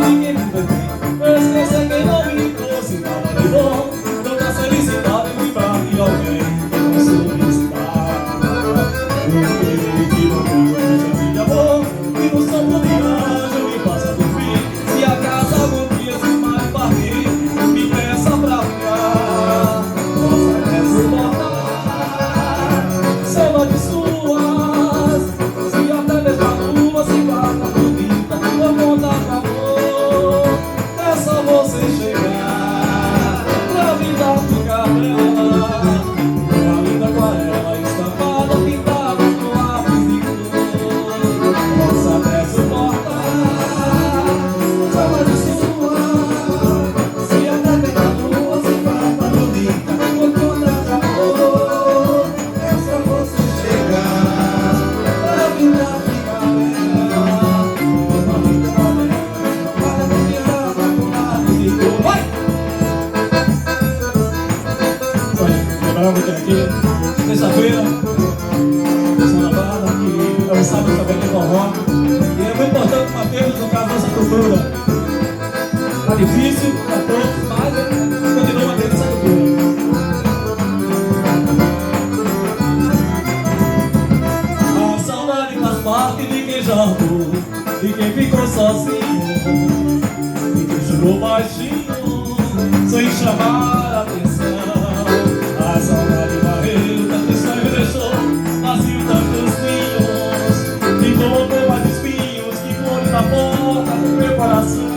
de quem me fez bem. Esquecer quem não me trouxe nada de bom. Tanta felicidade em lembrar de alguém que não soube estar. Porque que não tenho chance de amor, e no sopro de anjo me faça dormir. Se acaso algum dia se mais partir, me peça pra ficar. Possa até suportar saudades suas, se até mesmo a lua se guarda bonita por conta do amor. É só você chegar pra vida ficar bela. Uma linda aquarela estampada, pintada no lápis de cor. Possa até suportar saudades suas, se até mesmo a lua se guarda bonita por conta do amor. É só você chegar pra vida ficar bela. Uma linda aquarela estampada, pintada no lápis de cor. Vai! Lembrando que aqui, sexta-feira, São Barra, que é o sábado também de forró. E é muito importante mantermos, no caso, nossa cultura. Tá difícil para todos, mas continua mantendo essa cultura. A saudade faz parte de quem já amou, de quem ficou sozinho, de quem chorou baixinho, sem chamar a atenção. A saudade varreu tanto sonho e deixou vazio tantos ninhos, me colocou mais espinhos que flores na porta do meu coração.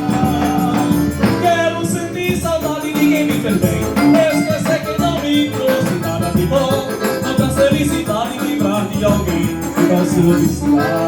Quero sentir saudade de quem me fez bem, esquecer quem não me trouxe nada de bom. Tanta felicidade em lembrar de alguém que não soube estar.